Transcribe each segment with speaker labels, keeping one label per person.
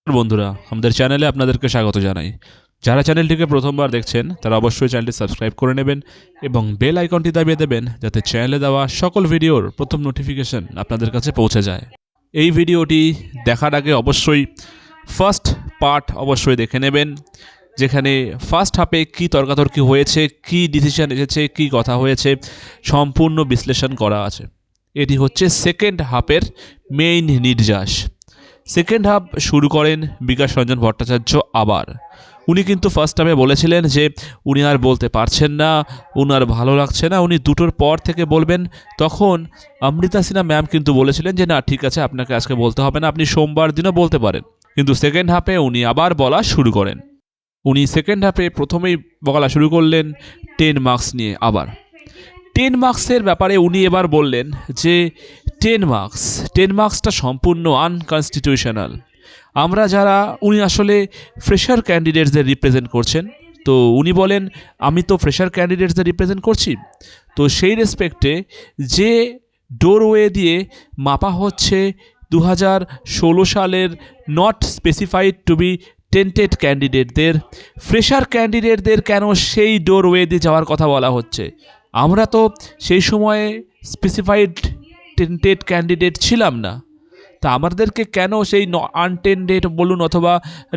Speaker 1: বন্ধুরা, আমাদের চ্যানেলে আপনাদেরকে স্বাগত জানাই। যারা চ্যানেলটিকে প্রথমবার দেখছেন তারা অবশ্যই চ্যানেলটি সাবস্ক্রাইব করে নেবেন এবং বেল আইকনটি দাবিয়ে দেবেন যাতে চ্যানেলে দেওয়া সকল ভিডিওর প্রথম নোটিফিকেশন আপনাদের কাছে পৌঁছে যায়। এই ভিডিওটি দেখার আগে অবশ্যই ফার্স্ট পার্ট অবশ্যই দেখে নেবেন, যেখানে ফার্স্ট হাফে কী তর্কাতর্কি হয়েছে, কী ডিসিশন এসেছে, কী কথা হয়েছে, সম্পূর্ণ বিশ্লেষণ করা আছে। এটি হচ্ছে সেকেন্ড হাফের মেইন নির্যাস। সেকেন্ড হাফ শুরু করেন বিকাশ রঞ্জন ভট্টাচার্য আবার। উনি কিন্তু ফার্স্ট হাফে বলেছিলেন যে উনি আর বলতে পারছেন না, উনার ভালো লাগছে না, উনি দুটোর পর থেকে বলবেন। তখন অমৃতা সিনহা ম্যাম কিন্তু বলেছিলেন যে না, ঠিক আছে, আপনাকে আজকে বলতে হবে না, আপনি সোমবার দিনও বলতে পারেন। কিন্তু সেকেন্ড হাফে উনি আবার বলা শুরু করেন। উনি সেকেন্ড হাফে প্রথমেই বলা শুরু করলেন 10 মার্কস নিয়ে। আবার 10 মার্কসের ব্যাপারে উনি এবার বললেন যে 10 মার্কসটা সম্পূর্ণ আনকনস্টিটিউশনাল। আমরা যারা, উনি আসলে ফ্রেশার ক্যান্ডিডেটসদের রিপ্রেজেন্ট করছেন, তো উনি বলেন আমি তো ফ্রেশার ক্যান্ডিডেটসদের রিপ্রেজেন্ট করছি, তো সেই রেসপেক্টে যে ডোরওয়ে দিয়ে মাপা হচ্ছে 2016 সালের not specified to be tainted ক্যান্ডিডেটদের, ফ্রেশার ক্যান্ডিডেটদের কেন সেই ডোরওয়ে দিয়ে যাওয়ার কথা বলা হচ্ছে? আমরা তো সেই সময়ে স্পেসিফাইড টেন্টেড ক্যান্ডিডেট ছিলাম না, তা আমাদেরকে কেন সেই আনটেন্টেড বলুন অথবা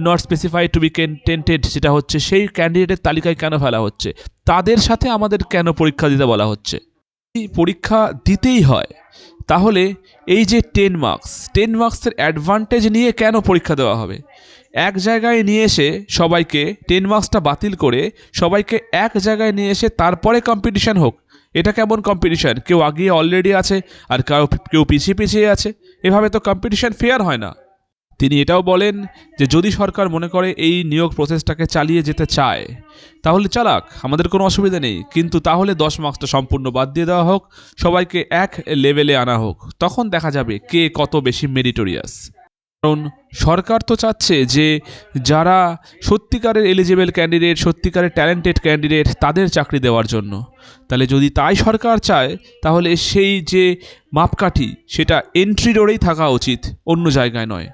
Speaker 1: not specified to be tainted, সেটা হচ্ছে সেই ক্যান্ডিডেটের তালিকায় কেন ফেলা হচ্ছে? তাদের সাথে আমাদের কেন পরীক্ষা দিতে বলা হচ্ছে? পরীক্ষা দিতেই হয়, তাহলে এই যে 10 মার্কসের অ্যাডভান্টেজ নিয়ে কেন পরীক্ষা দেওয়া হবে? এক জায়গায় নিয়ে এসে সবাইকে 10 মার্কসটা বাতিল করে সবাইকে এক জায়গায় নিয়ে এসে তারপরে কম্পিটিশান হোক, এটা কেমন কম্পিটিশান? কেউ আগিয়ে অলরেডি আছে আর কেউ পিছিয়ে পিছিয়ে আছে, এভাবে তো কম্পিটিশান ফেয়ার হয় না। তিনি এটাও বলেন যে যদি সরকার মনে করে এই নিয়োগ প্রসেসটাকে চালিয়ে যেতে চায় তাহলে চালাক, আমাদের কোনো অসুবিধা নেই, কিন্তু তাহলে 10 মার্কসটা সম্পূর্ণ বাদ দিয়ে দেওয়া হোক, সবাইকে এক লেভেলে আনা হোক, তখন দেখা যাবে কে কত বেশি মেরিটোরিয়াস। কারণ সরকার তো চাচ্ছে যে যারা সত্যিকারের এলিজিবল ক্যান্ডিডেট, সত্যিকারের ট্যালেন্টেড ক্যান্ডিডেট, তাদের চাকরি দেওয়ার জন্য। তাহলে যদি তাই সরকার চায় তাহলে সেই যে মাপকাঠি সেটা এন্ট্রি ডোরেই থাকা উচিত, অন্য জায়গায় নয়।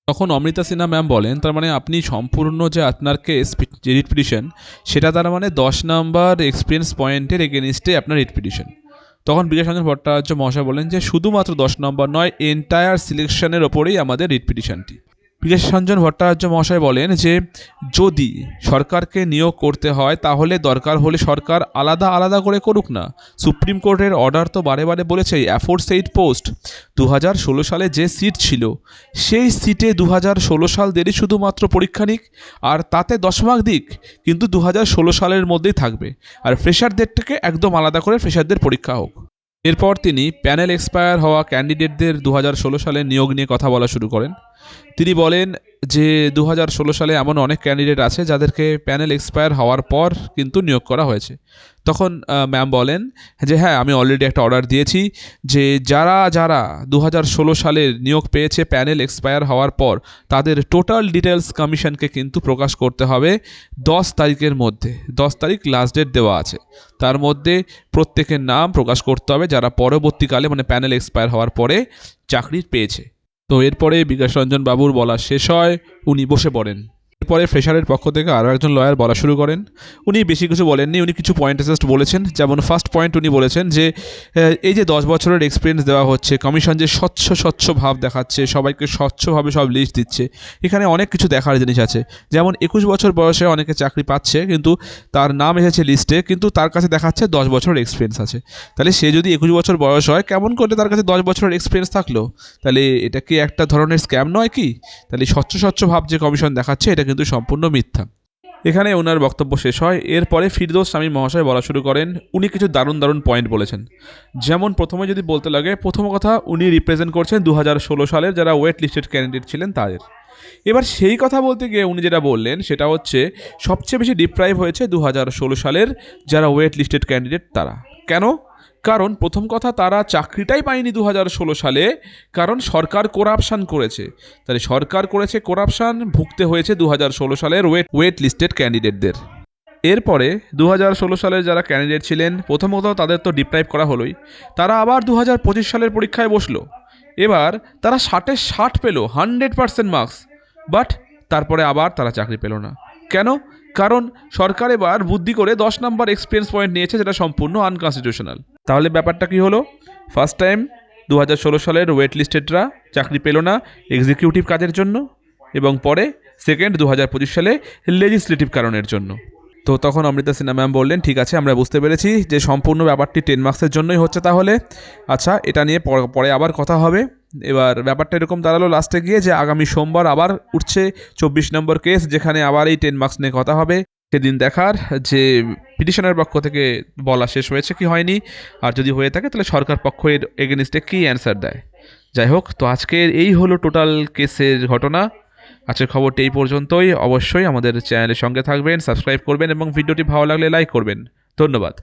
Speaker 1: তখন অমৃতা সিনহা ম্যাম বলেন, তার মানে আপনি সম্পূর্ণ যে আপনারকে যে রিট পিটিশন, সেটা তার মানে 10 নম্বর এক্সপিরিয়েন্স পয়েন্টের এগেনিস্টে আপনার রিট পিটিশন। তখন বিকাশ রঞ্জন ভট্টাচার্য মহাশয় বলেন যে শুধুমাত্র 10 নম্বর নয়, এন্টায়ার সিলেকশনের ওপরেই আমাদের রিট পিটিশনটি। বিকাশ রঞ্জন ভট্টাচার্য মহাশয় বলেন যে যদি সরকারকে নিয়োগ করতে হয় তাহলে দরকার হলে সরকার আলাদা আলাদা করে করুক না। সুপ্রিম কোর্টের অর্ডার তো বারে বারে বলেছে অ্যাফোরসেইড পোস্ট 2016 সালে যে সিট ছিল সেই সিটে 2016 সাল দেরি শুধুমাত্র পরীক্ষা নিক আর তাতে 10 মার্ক দিক, কিন্তু 2016 সালের মধ্যেই থাকবে। আর ফ্রেশারদেরটাকে একদম আলাদা করে ফ্রেশারদের পরীক্ষা হোক। এরপর তিনি প্যানেল এক্সপায়ার হওয়া ক্যান্ডিডেটদের 2016 সালে নিয়োগ নিয়ে কথা বলা শুরু করেন। তিনি বলেন যে 2016 সালে এমন অনেক ক্যান্ডিডেট আছে যাদেরকে প্যানেল এক্সপায়ার হওয়ার পর কিন্তু নিয়োগ করা হয়েছে। তখন ম্যাম বলেন যে হ্যাঁ, আমি অলরেডি একটা অর্ডার দিয়েছি যে যারা যারা 2016 সালের নিয়োগ পেয়েছে প্যানেল এক্সপায়ার হওয়ার পর, তাদের টোটাল ডিটেলস কমিশনকে কিন্তু প্রকাশ করতে হবে 10 তারিখের মধ্যে। 10 তারিখ লাস্ট ডেট দেওয়া আছে, তার মধ্যে প্রত্যেকের নাম প্রকাশ করতে হবে যারা পরবর্তীকালে মানে প্যানেল এক্সপায়ার হওয়ার পরে চাকরি পেয়েছে। তো এরপরে বিকাশ রঞ্জন বাবুর বলা শেষ হয়, উনি বসে পড়েন। এরপরে ফ্রেশারের পক্ষ থেকে আরও একজন লয়ার বলা শুরু করেন। উনি বেশি কিছু বলেননি, উনি কিছু পয়েন্ট জাস্ট বলেছেন। যেমন ফার্স্ট পয়েন্ট উনি বলেছেন যে এই যে 10 বছরের এক্সপিরিয়েন্স দেওয়া হচ্ছে, কমিশন যে স্বচ্ছ ভাব দেখাচ্ছে, সবাইকে স্বচ্ছভাবে সব লিস্ট দিচ্ছে, এখানে অনেক কিছু দেখার জিনিস আছে। যেমন 21 বছর বয়সে অনেকে চাকরি পাচ্ছে, কিন্তু তার নাম এসেছে লিস্টে, কিন্তু তার কাছে দেখাচ্ছে 10 বছরের এক্সপিরিয়েন্স আছে। তাহলে সে যদি 21 বছর বয়স হয়, কেমন করে তার কাছে 10 বছরের এক্সপিরিয়েন্স থাকলো? তাহলে এটা কি একটা ধরনের স্ক্যাম নয় কি? তাহলে স্বচ্ছ ভাব যে কমিশন দেখাচ্ছে এটা কিন্তু সম্পূর্ণ মিথ্যা। এখানে ওনার বক্তব্য শেষ হয়। এরপরে ফিরদৌস শামীম মহাশয় বলা শুরু করেন। উনি কিছু দারুণ পয়েন্ট বলেছেন। যেমন প্রথমে যদি বলতে লাগে, প্রথম কথা উনি রিপ্রেজেন্ট করছেন 2016 সালের যারা ওয়েট লিস্টেড ক্যান্ডিডেট ছিলেন তাদের। এবার সেই কথা বলতে গিয়ে উনি যেটা বললেন সেটা হচ্ছে সবচেয়ে বেশি ডিপ্রাইভ হয়েছে 2016 সালের যারা ওয়েট লিস্টেড ক্যান্ডিডেট তারা। কেন? কারণ প্রথম কথা, তারা চাকরিটাই পায়নি 2016 সালে, কারণ সরকার করাপশান করেছে। তাহলে সরকার করেছে করাপশান, ভুগতে হয়েছে 2016 সালের ওয়েট লিস্টেড ক্যান্ডিডেটের। এরপরে 2016 সালের যারা ক্যান্ডিডেট ছিলেন, প্রথমত তাদের তো ডিপ্রাইভ করা হলোই, তারা আবার 2025 সালের পরীক্ষায় বসলো। এবার তারা 60-এ 60 পেল, 100% মার্কস। বাট তারপরে আবার তারা চাকরি পেল না। কেন? কারণ সরকার এবার বুদ্ধি করে 10 নম্বর এক্সপিরিয়েন্স পয়েন্ট নিয়েছে, যেটা সম্পূর্ণ আনকনস্টিটিউশনাল। তাহলে ব্যাপারটা কি হলো? ফার্স্ট টাইম 2016 সালের ওয়েট লিস্টেডরা চাকরি পেল না এক্সিকিউটিভ কাজের জন্য, এবং পরে সেকেন্ড 2025 সালে লেজিসলেটিভ কারণের জন্য। তো তখন অমৃতা সিনহা ম্যাম বললেন, ঠিক আছে, আমরা বুঝতে পেরেছি যে সম্পূর্ণ ব্যাপারটি 10 মার্কসের জন্যই হচ্ছে। তাহলে আচ্ছা, এটা নিয়ে পরে আবার কথা হবে। এবার ব্যাপারটা এরকম দাঁড়ালো লাস্টে গিয়ে যে আগামী সোমবার আবার উঠছে 24 নম্বর কেস, যেখানে আবার এই 10 মার্কস নিয়ে কথা হবে। সেদিন দেখার যে পিটিশনের পক্ষ থেকে বলা শেষ হয়েছে কি হয়নি, আর যদি হয়ে থাকে তাহলে সরকার পক্ষ এর এগেনস্টে কী অ্যান্সার দেয়। যাই হোক, তো আজকের এই হলো টোটাল কেসের ঘটনা। আজকের খবরটি এই পর্যন্তই। অবশ্যই আমাদের চ্যানেলের সঙ্গে থাকবেন, সাবস্ক্রাইব করবেন এবং ভিডিওটি ভালো লাগলে লাইক করবেন। ধন্যবাদ।